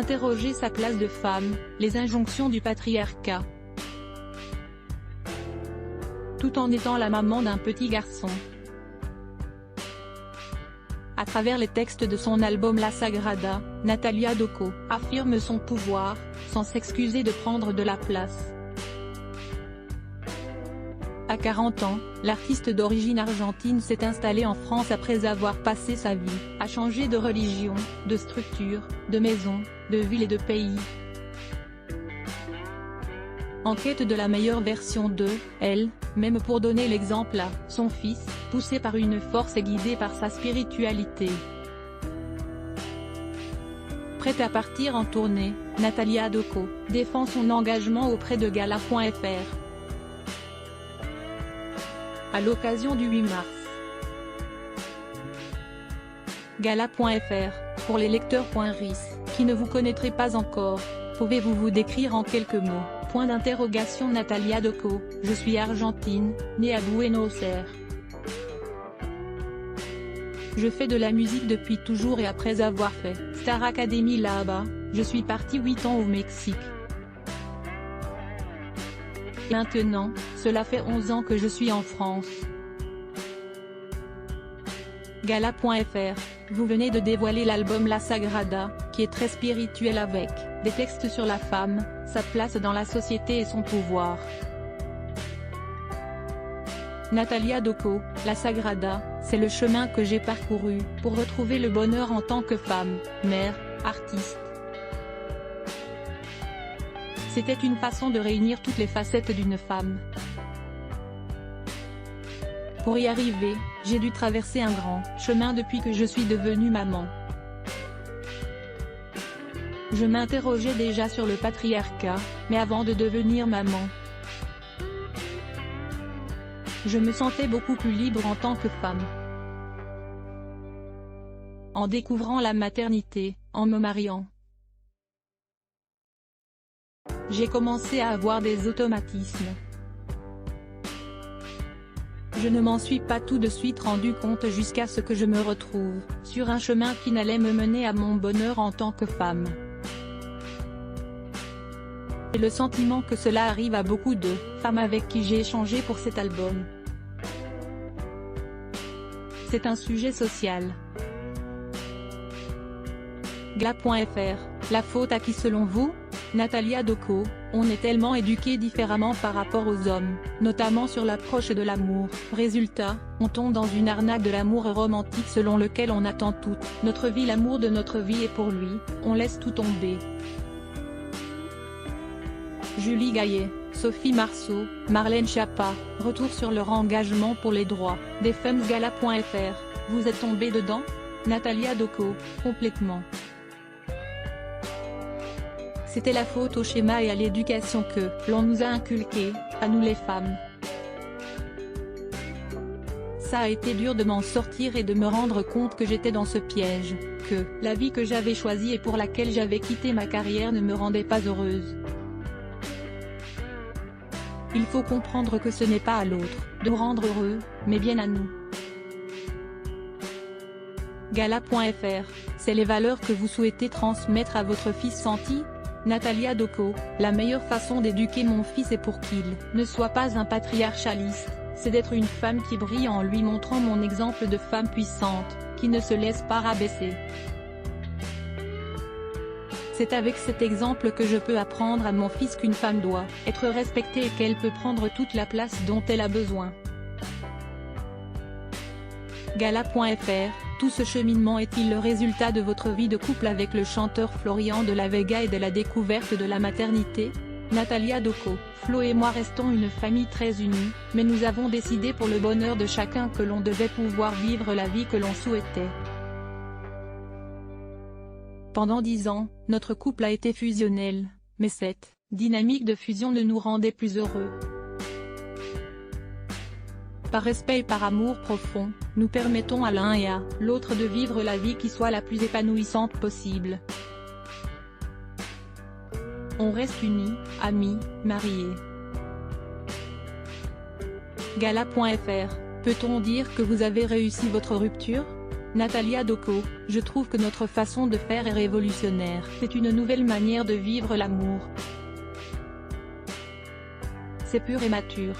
Interroger sa place de femme, les injonctions du patriarcat. Tout en étant la maman d'un petit garçon. À travers les textes de son album La Sagrada, Natalia Doco affirme son pouvoir, sans s'excuser de prendre de la place. À 40 ans, l'artiste d'origine argentine s'est installée en France après avoir passé sa vie à changer de religion, de structure, de maison, de ville et de pays. En quête de la meilleure version d'elle, même pour donner l'exemple à son fils, poussé par une force et guidé par sa spiritualité. Prête à partir en tournée, Natalia Doco défend son engagement auprès de Gala.fr. À l'occasion du 8 mars. Gala.fr, pour les lecteurs.ris, qui ne vous connaîtraient pas encore, pouvez-vous vous décrire en quelques mots? Point d'interrogation. Natalia Doco, je suis argentine, née à Buenos Aires. Je fais de la musique depuis toujours et après avoir fait Star Academy là-bas, je suis partie 8 ans au Mexique. Maintenant, cela fait 11 ans que je suis en France. Gala.fr, vous venez de dévoiler l'album La Sagrada, qui est très spirituel avec des textes sur la femme, sa place dans la société et son pouvoir. Natalia Doco, La Sagrada, c'est le chemin que j'ai parcouru pour retrouver le bonheur en tant que femme, mère, artiste. C'était une façon de réunir toutes les facettes d'une femme. Pour y arriver, j'ai dû traverser un grand chemin depuis que je suis devenue maman. Je m'interrogeais déjà sur le patriarcat, mais avant de devenir maman, je me sentais beaucoup plus libre en tant que femme. En découvrant la maternité, en me mariant, j'ai commencé à avoir des automatismes. Je ne m'en suis pas tout de suite rendu compte jusqu'à ce que je me retrouve sur un chemin qui n'allait me mener à mon bonheur en tant que femme. J'ai le sentiment que cela arrive à beaucoup de femmes avec qui j'ai échangé pour cet album. C'est un sujet social. Gala.fr, la faute à qui selon vous? Natalia Doco, on est tellement éduqué différemment par rapport aux hommes, notamment sur l'approche de l'amour. Résultat, on tombe dans une arnaque de l'amour romantique selon lequel on attend toute notre vie l'amour de notre vie et pour lui, on laisse tout tomber. Julie Gaillet, Sophie Marceau, Marlène Schiappa, retour sur leur engagement pour les droits des femmes. Gala.fr, vous êtes tombé dedans? Natalia Doco, complètement. C'était la faute au schéma et à l'éducation que l'on nous a inculqué, à nous les femmes. Ça a été dur de m'en sortir et de me rendre compte que j'étais dans ce piège, que la vie que j'avais choisie et pour laquelle j'avais quitté ma carrière ne me rendait pas heureuse. Il faut comprendre que ce n'est pas à l'autre de nous rendre heureux, mais bien à nous. Gala.fr, c'est les valeurs que vous souhaitez transmettre à votre fils Santi? Natalia Doco, la meilleure façon d'éduquer mon fils est pour qu'il ne soit pas un patriarchaliste, c'est d'être une femme qui brille en lui montrant mon exemple de femme puissante, qui ne se laisse pas rabaisser. C'est avec cet exemple que je peux apprendre à mon fils qu'une femme doit être respectée et qu'elle peut prendre toute la place dont elle a besoin. Gala.fr, tout ce cheminement est-il le résultat de votre vie de couple avec le chanteur Florian de la Vega et de la découverte de la maternité? Natalia Doco, Flo et moi restons une famille très unie, mais nous avons décidé pour le bonheur de chacun que l'on devait pouvoir vivre la vie que l'on souhaitait. Pendant 10 ans, notre couple a été fusionnel, mais cette dynamique de fusion ne nous rendait plus heureux. Par respect et par amour profond, nous permettons à l'un et à l'autre de vivre la vie qui soit la plus épanouissante possible. On reste unis, amis, mariés. Gala.fr, peut-on dire que vous avez réussi votre rupture? Natalia Doko, je trouve que notre façon de faire est révolutionnaire. C'est une nouvelle manière de vivre l'amour. C'est pur et mature.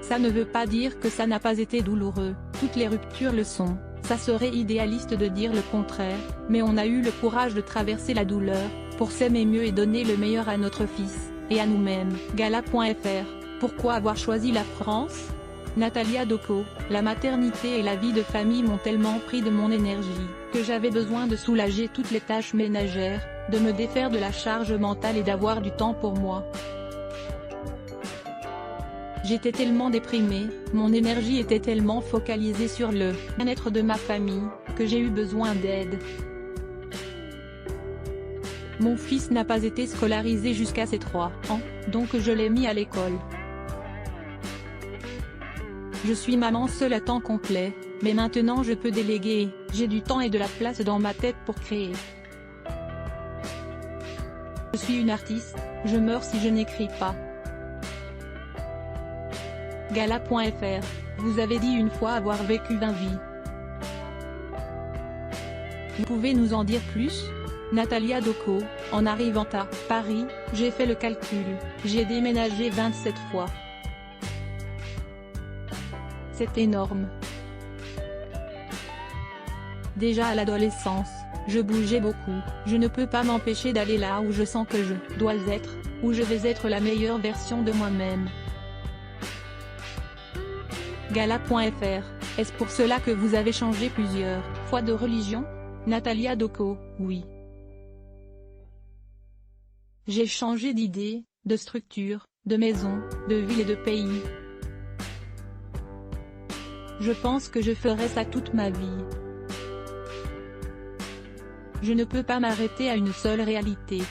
Ça ne veut pas dire que ça n'a pas été douloureux, toutes les ruptures le sont, ça serait idéaliste de dire le contraire, mais on a eu le courage de traverser la douleur, pour s'aimer mieux et donner le meilleur à notre fils, et à nous-mêmes. Gala.fr, pourquoi avoir choisi la France ? Natalia Doko, la maternité et la vie de famille m'ont tellement pris de mon énergie, que j'avais besoin de soulager toutes les tâches ménagères, de me défaire de la charge mentale et d'avoir du temps pour moi. J'étais tellement déprimée, mon énergie était tellement focalisée sur le bien-être de ma famille, que j'ai eu besoin d'aide. Mon fils n'a pas été scolarisé jusqu'à ses 3 ans, donc je l'ai mis à l'école. Je suis maman seule à temps complet, mais maintenant je peux déléguer, j'ai du temps et de la place dans ma tête pour créer. Je suis une artiste, je meurs si je n'écris pas. Gala.fr, vous avez dit une fois avoir vécu 20 vies. Vous pouvez nous en dire plus ? Natalia Doko, en arrivant à Paris, j'ai fait le calcul, j'ai déménagé 27 fois. C'est énorme. Déjà à l'adolescence, je bougeais beaucoup, je ne peux pas m'empêcher d'aller là où je sens que je dois être, où je vais être la meilleure version de moi-même. Gala.fr, est-ce pour cela que vous avez changé plusieurs fois de religion ? Natalia Doko, oui. J'ai changé d'idée, de structure, de maison, de ville et de pays. Je pense que je ferai ça toute ma vie. Je ne peux pas m'arrêter à une seule réalité.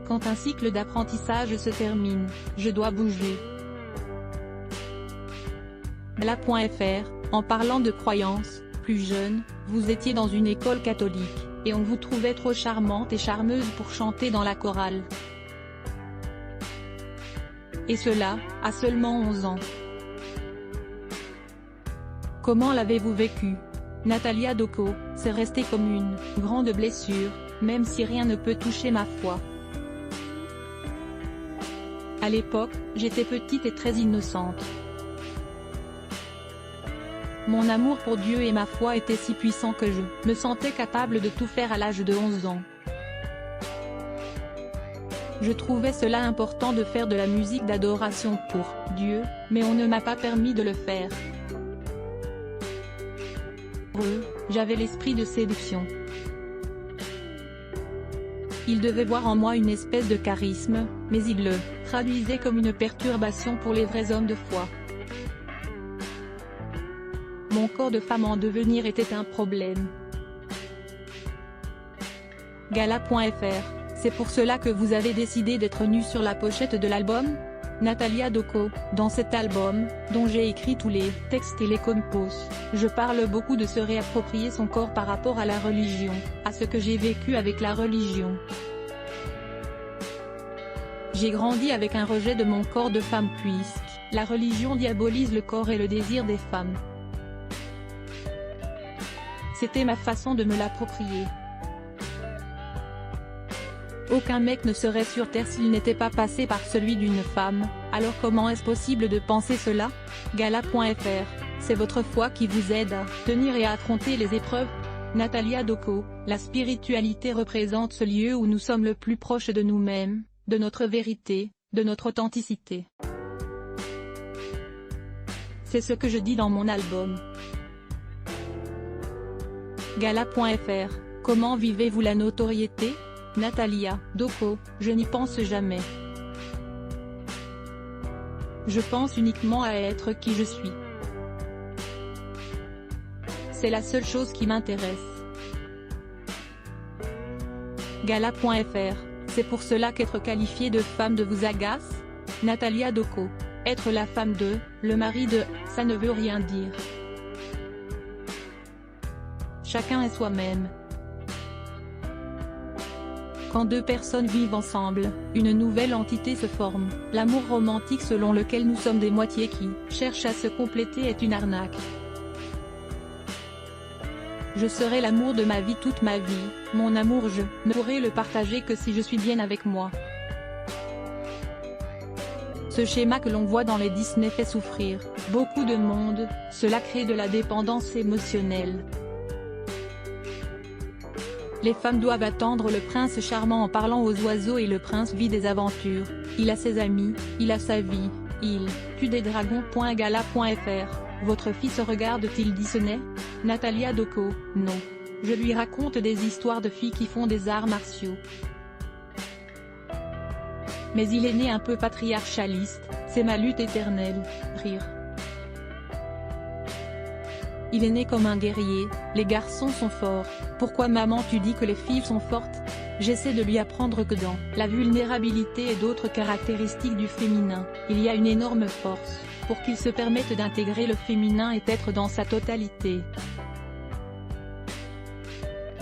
Quand un cycle d'apprentissage se termine, je dois bouger. Gala.fr, en parlant de croyances, plus jeune, vous étiez dans une école catholique, et on vous trouvait trop charmante et charmeuse pour chanter dans la chorale. Et cela, à seulement 11 ans. Comment l'avez-vous vécu ? Natalia Doko, c'est resté comme une grande blessure, même si rien ne peut toucher ma foi. À l'époque, j'étais petite et très innocente. Mon amour pour Dieu et ma foi était si puissant que je me sentais capable de tout faire à l'âge de 11 ans. Je trouvais cela important de faire de la musique d'adoration pour Dieu, mais on ne m'a pas permis de le faire. J'avais l'esprit de séduction. Il devait voir en moi une espèce de charisme, mais il le traduisait comme une perturbation pour les vrais hommes de foi. Mon corps de femme en devenir était un problème. Gala.fr, c'est pour cela que vous avez décidé d'être nue sur la pochette de l'album ? Natalia Doko, dans cet album, dont j'ai écrit tous les textes et les compos, je parle beaucoup de se réapproprier son corps par rapport à la religion, à ce que j'ai vécu avec la religion. J'ai grandi avec un rejet de mon corps de femme puisque la religion diabolise le corps et le désir des femmes. C'était ma façon de me l'approprier. Aucun mec ne serait sur Terre s'il n'était pas passé par celui d'une femme, alors comment est-ce possible de penser cela ? Gala.fr, c'est votre foi qui vous aide à tenir et à affronter les épreuves. Natalia Doko, la spiritualité représente ce lieu où nous sommes le plus proche de nous-mêmes, de notre vérité, de notre authenticité. C'est ce que je dis dans mon album. Gala.fr, comment vivez-vous la notoriété ? Natalia Doko, je n'y pense jamais. Je pense uniquement à être qui je suis. C'est la seule chose qui m'intéresse. Gala.fr, c'est pour cela qu'être qualifiée de femme de vous agace ? Natalia Doko, être la femme de, le mari de, ça ne veut rien dire. Chacun est soi-même. Quand deux personnes vivent ensemble, une nouvelle entité se forme. L'amour romantique selon lequel nous sommes des moitiés qui cherchent à se compléter est une arnaque. Je serai l'amour de ma vie toute ma vie, mon amour je ne pourrai le partager que si je suis bien avec moi. Ce schéma que l'on voit dans les Disney fait souffrir beaucoup de monde, cela crée de la dépendance émotionnelle. Les femmes doivent attendre le prince charmant en parlant aux oiseaux et le prince vit des aventures, il a ses amis, il a sa vie, il tue des dragons. Gala.fr. Votre fils regarde-t-il Disney? Natalia Doko, non. Je lui raconte des histoires de filles qui font des arts martiaux. Mais il est né un peu patriarcaliste, c'est ma lutte éternelle, rire. Il est né comme un guerrier, les garçons sont forts, pourquoi maman tu dis que les filles sont fortes? J'essaie de lui apprendre que dans la vulnérabilité et d'autres caractéristiques du féminin, il y a une énorme force, pour qu'il se permette d'intégrer le féminin et d'être dans sa totalité.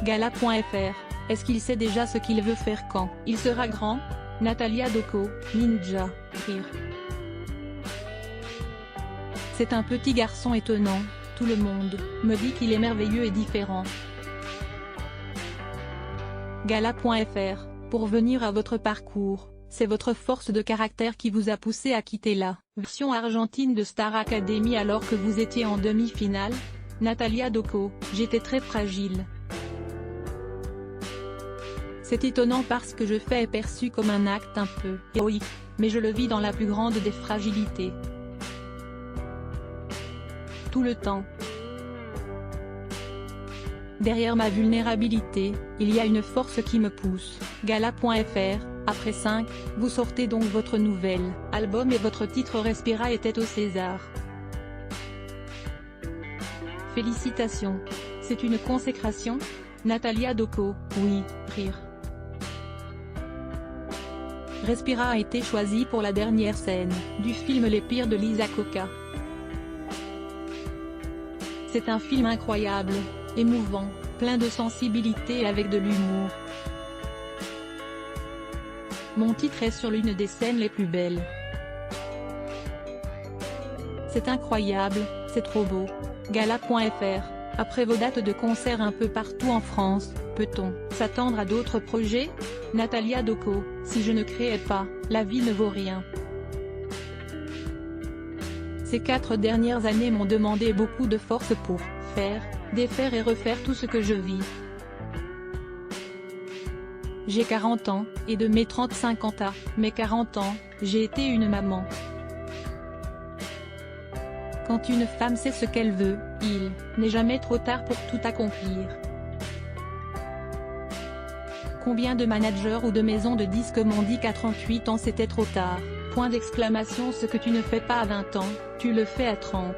Gala.fr. Est-ce qu'il sait déjà ce qu'il veut faire quand il sera grand? Natalia Doko, ninja, rire. C'est un petit garçon étonnant, tout le monde me dit qu'il est merveilleux et différent. Gala.fr. Pour venir à votre parcours, c'est votre force de caractère qui vous a poussé à quitter la version argentine de Star Academy alors que vous étiez en demi-finale? Natalia Doko, j'étais très fragile. C'est étonnant parce que je fais est perçu comme un acte un peu héroïque, mais je le vis dans la plus grande des fragilités. Tout le temps. Derrière ma vulnérabilité, il y a une force qui me pousse. Gala.fr. Après 5, vous sortez donc votre nouvel album et votre titre Respira était au César. Félicitations. C'est une consécration? Natalia Doko, oui, rire. Respira a été choisi pour la dernière scène du film Les Pires de Lisa Coca. C'est un film incroyable, émouvant, plein de sensibilité et avec de l'humour. Mon titre est sur l'une des scènes les plus belles. C'est incroyable, c'est trop beau. Gala.fr. Après vos dates de concert un peu partout en France, peut-on s'attendre à d'autres projets? Natalia Doko, si je ne créais pas, la vie ne vaut rien. Ces 4 dernières années m'ont demandé beaucoup de force pour faire, défaire et refaire tout ce que je vis. J'ai 40 ans, et de mes 35 ans à mes 40 ans, j'ai été une maman. Quand une femme sait ce qu'elle veut, il n'est jamais trop tard pour tout accomplir. Combien de managers ou de maisons de disques m'ont dit qu'à 38 ans c'était trop tard, point d'exclamation. Ce que tu ne fais pas à 20 ans, tu le fais à 30.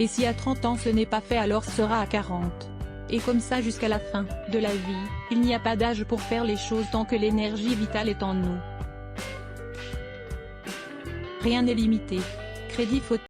Et si à 30 ans ce n'est pas fait alors ce sera à 40. Et comme ça jusqu'à la fin de la vie, il n'y a pas d'âge pour faire les choses tant que l'énergie vitale est en nous. Rien n'est limité. Crédit photo.